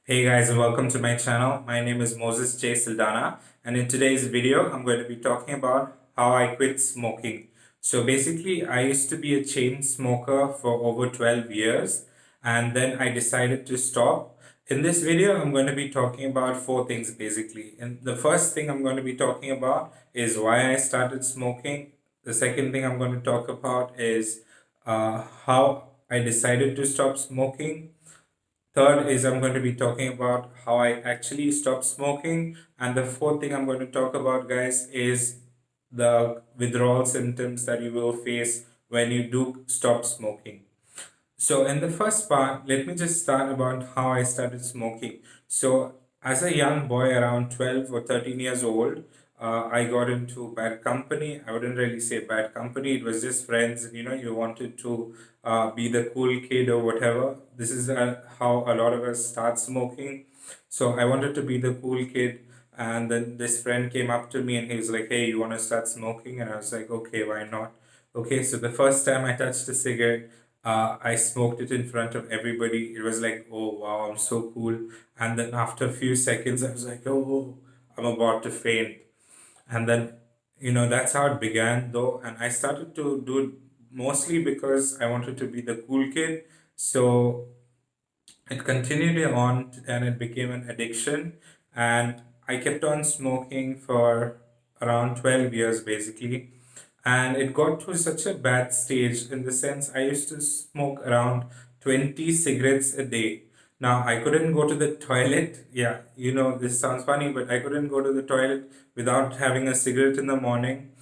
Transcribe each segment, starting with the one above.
Hey guys, welcome to my channel. My name is Moses J. Saldana, and in today's video, I'm going to be talking about how I quit smoking. So basically, I used to be a chain smoker for over 12 years, and then I decided to stop. In this video, I'm going to be talking about four things basically. And the first thing I'm going to be talking about is why I started smoking. The second thing I'm going to talk about is how I decided to stop smoking. Third is I'm going to be talking about how I actually stopped smoking. And the fourth thing I'm going to talk about, guys, is the withdrawal symptoms that you will face when you do stop smoking. So in the first part, let me just start about how I started smoking. So as a young boy around 12 or 13 years old, I got into bad company. I wouldn't really say bad company. It was just friends. You wanted to be the cool kid or whatever. This is how a lot of us start smoking. So I wanted to be the cool kid. And then this friend came up to me and he was like, "Hey, you want to start smoking?" And I was like, "Okay, why not?" Okay, so the first time I touched a cigarette, I smoked it in front of everybody. It was like, oh wow, I'm so cool. And then after a few seconds, I was like, oh, I'm about to faint. And then, that's how it began though. And I started to do it mostly because I wanted to be the cool kid. So it continued on and it became an addiction. And I kept on smoking for around 12 years basically. And it got to such a bad stage in the sense I used to smoke around 20 cigarettes a day. Now, I couldn't go to the toilet. Yeah, this sounds funny, but I couldn't go to the toilet without having a cigarette in the morning.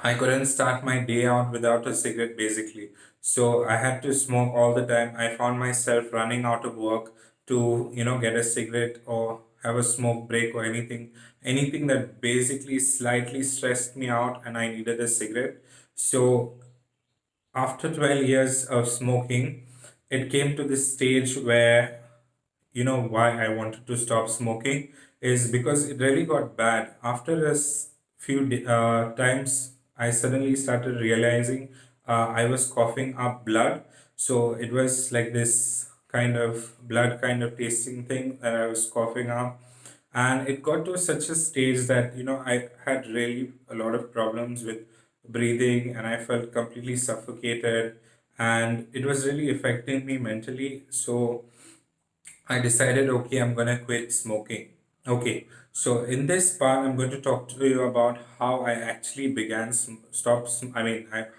I couldn't start my day out without a cigarette basically. So I had to smoke all the time. I found myself running out of work to, get a cigarette or have a smoke break or anything that basically slightly stressed me out and I needed a cigarette. So after 12 years of smoking, it came to this stage where why I wanted to stop smoking is because it really got bad. After few times, I suddenly started realizing I was coughing up blood. So it was like this kind of blood kind of tasting thing that I was coughing up. And it got to such a stage that, I had really a lot of problems with breathing and I felt completely suffocated and it was really affecting me mentally. So I decided, okay, I'm gonna quit smoking. Okay, so in this part, I'm going to talk to you about how I actually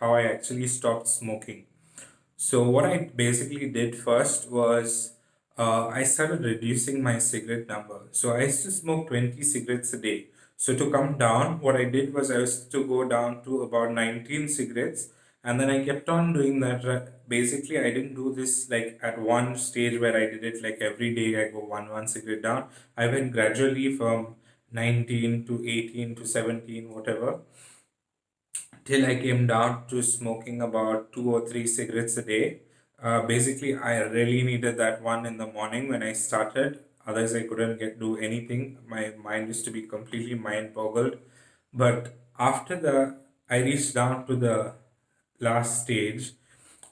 how I actually stopped smoking. So what I basically did first was I started reducing my cigarette number. So I used to smoke 20 cigarettes a day. So to come down, what I did was I used to go down to about 19 cigarettes. And then I kept on doing that. Basically, I didn't do this like at one stage where I did it like every day I go one cigarette down. I went gradually from 19 to 18 to 17, whatever, till I came down to smoking about 2 or 3 cigarettes a day. Basically, I really needed that one in the morning when I started. Otherwise, I couldn't get do anything. My mind used to be completely mind boggled. But after I reached down to the last stage,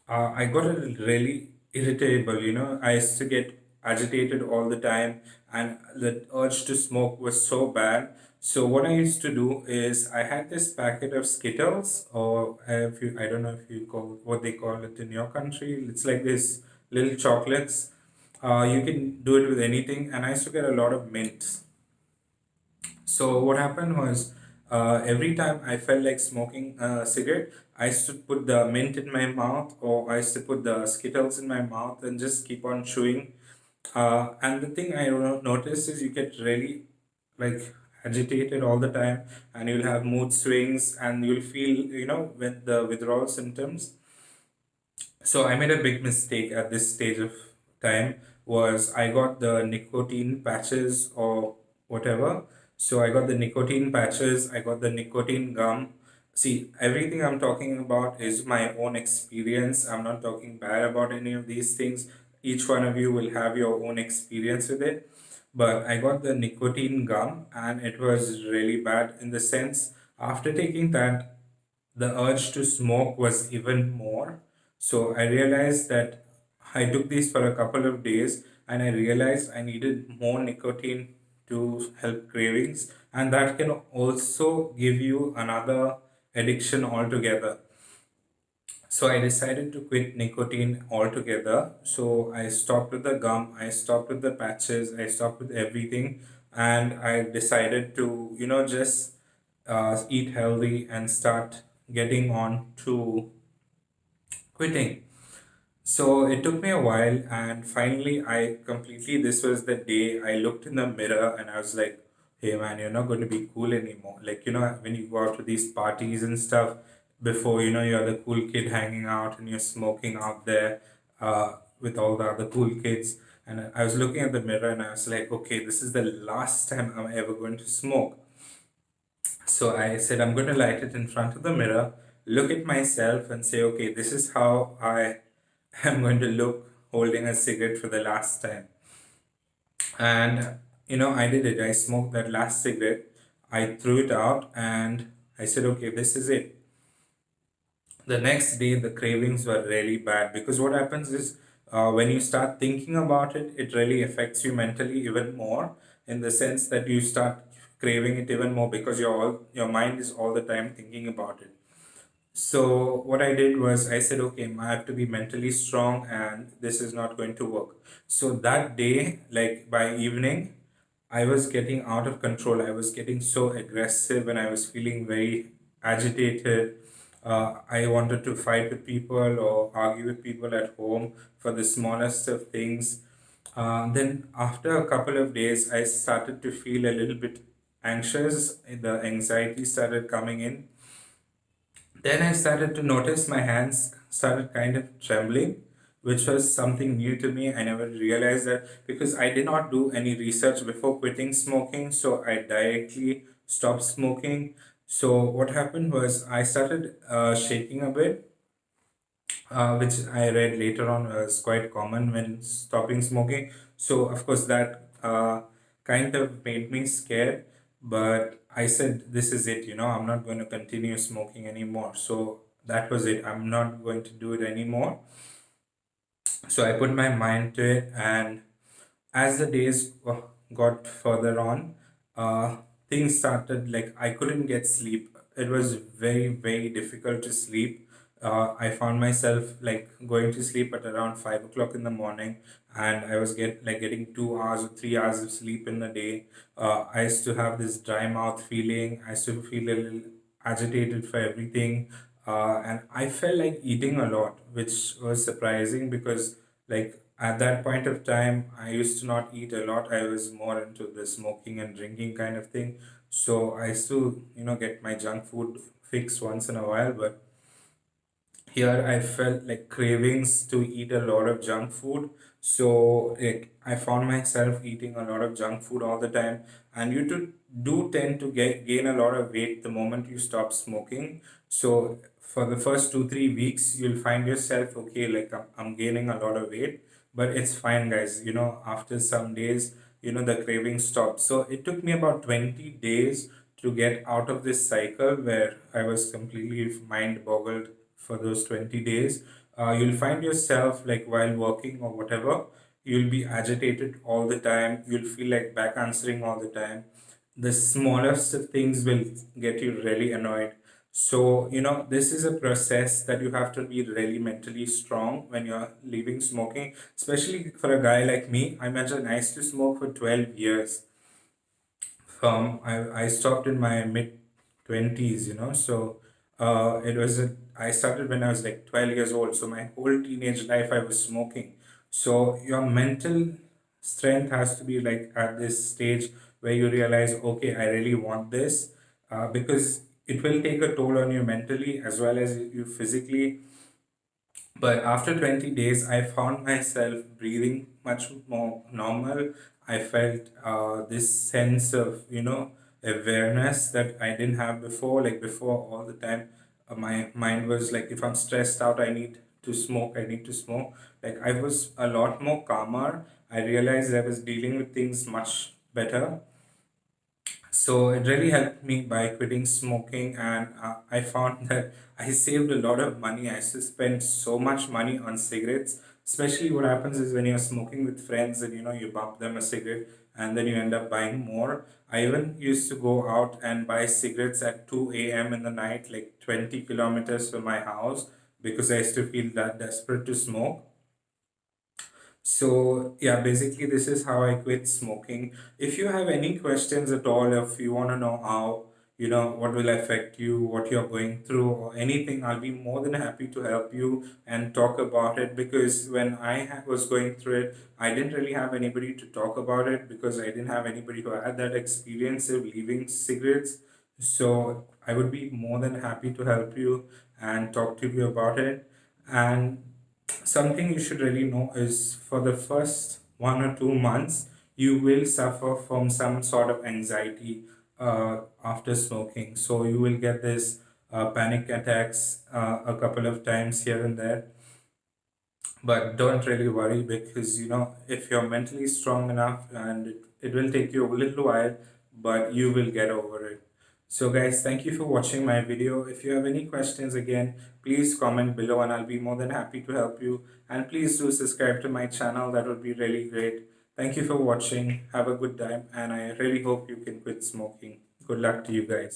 I got a really irritable, I used to get agitated all the time, and the urge to smoke was so bad. So what I used to do is I had this packet of Skittles, or if you, I don't know if you call what they call it in your country. It's like this little chocolates. You can do it with anything, and I used to get a lot of mints. So what happened was, every time I felt like smoking a cigarette, I used to put the mint in my mouth, or I used to put the Skittles in my mouth and just keep on chewing. And the thing I noticed is you get really like agitated all the time, and you'll have mood swings, and you'll feel, when the withdrawal symptoms. So I made a big mistake at this stage of time was I got the nicotine patches or whatever. So I got the nicotine patches, I got the nicotine gum. See, everything I'm talking about is my own experience. I'm not talking bad about any of these things. Each one of you will have your own experience with it. But I got the nicotine gum and it was really bad in the sense after taking that, the urge to smoke was even more. So I realized that I took these for a couple of days and I realized I needed more nicotine to help cravings, and that can also give you another addiction altogether. So I decided to quit nicotine altogether. So I stopped with the gum, I stopped with the patches, I stopped with everything, and I decided to, just eat healthy and start getting on to quitting. So it took me a while, and finally, this was the day I looked in the mirror and I was like, hey man, you're not going to be cool anymore. Like, when you go out to these parties and stuff, before, you're the cool kid hanging out and you're smoking out there with all the other cool kids. And I was looking at the mirror and I was like, okay, this is the last time I'm ever going to smoke. So I said, I'm going to light it in front of the mirror, look at myself, and say, okay, this is how I am going to look holding a cigarette for the last time. And, I did it. I smoked that last cigarette, I threw it out, and I said, okay, this is it. The next day, the cravings were really bad because what happens is when you start thinking about it, it really affects you mentally even more, in the sense that you start craving it even more because your mind is all the time thinking about it. So what I did was I said, okay, I have to be mentally strong and this is not going to work. So that day, like by evening, I was getting out of control. I was getting so aggressive and I was feeling very agitated. I wanted to fight with people or argue with people at home for the smallest of things. Then after a couple of days, I started to feel a little bit anxious. The anxiety started coming in. Then I started to notice my hands started kind of trembling, which was something new to me. I never realized that because I did not do any research before quitting smoking, so I directly stopped smoking. So what happened was I started shaking a bit, which I read later on was quite common when stopping smoking. So, of course, that kind of made me scared. But I said, this is it, I'm not going to continue smoking anymore. So, that was it. I'm not going to do it anymore. So, I put my mind to it, and as the days got further on, uh, things started like I couldn't get sleep. It was very, very difficult to sleep. I found myself like going to sleep at around 5 o'clock in the morning, and I was getting 2 hours or 3 hours of sleep in a day. I used to have this dry mouth feeling. I used to feel a little agitated for everything, and I felt like eating a lot, which was surprising because like at that point of time, I used to not eat a lot. I was more into the smoking and drinking kind of thing. So I used to, get my junk food fix once in a while. But here I felt like cravings to eat a lot of junk food. So like I found myself eating a lot of junk food all the time. And do tend to gain a lot of weight the moment you stop smoking. So for the first 2 3 weeks, you'll find yourself okay, like I'm gaining a lot of weight, but it's fine, guys. After some days, the craving stopped. So it took me about 20 days to get out of this cycle where I was completely mind boggled for those 20 days. You'll find yourself like while working or whatever, you'll be agitated all the time. You'll feel like back answering all the time. The smallest of things will get you really annoyed. So, this is a process that you have to be really mentally strong when you're leaving smoking, especially for a guy like me. I imagine I used to smoke for 12 years. I stopped in my mid 20s, so I started when I was like 12 years old. So my whole teenage life I was smoking. So your mental strength has to be like at this stage where you realize, okay, I really want this, because it will take a toll on you mentally as well as you physically. But after 20 days, I found myself breathing much more normal. I felt this sense of, awareness that I didn't have before. Like before, all the time, my mind was like, if I'm stressed out, I need to smoke, I need to smoke. Like I was a lot more calmer. I realized I was dealing with things much better. So it really helped me by quitting smoking, and I found that I saved a lot of money. I used to spend so much money on cigarettes. Especially what happens is when you're smoking with friends and you bump them a cigarette and then you end up buying more. I even used to go out and buy cigarettes at 2 a.m. in the night, like 20 kilometers from my house, because I used to feel that desperate to smoke. So, yeah, basically, this is how I quit smoking. If you have any questions at all, if you want to know how, what will affect you, what you're going through, or anything, I'll be more than happy to help you and talk about it. Because when was going through it, I didn't really have anybody to talk about it because I didn't have anybody who had that experience of leaving cigarettes. So, I would be more than happy to help you and talk to you about it. And something you should really know is for the first 1 or 2 months, you will suffer from some sort of anxiety after smoking. So you will get this panic attacks a couple of times here and there, but don't really worry because if you're mentally strong enough, and it will take you a little while, but you will get over it. So guys, thank you for watching my video. If you have any questions, again, please comment below and I'll be more than happy to help you. And please do subscribe to my channel, that would be really great. Thank you for watching, have a good time, and I really hope you can quit smoking. Good luck to you guys.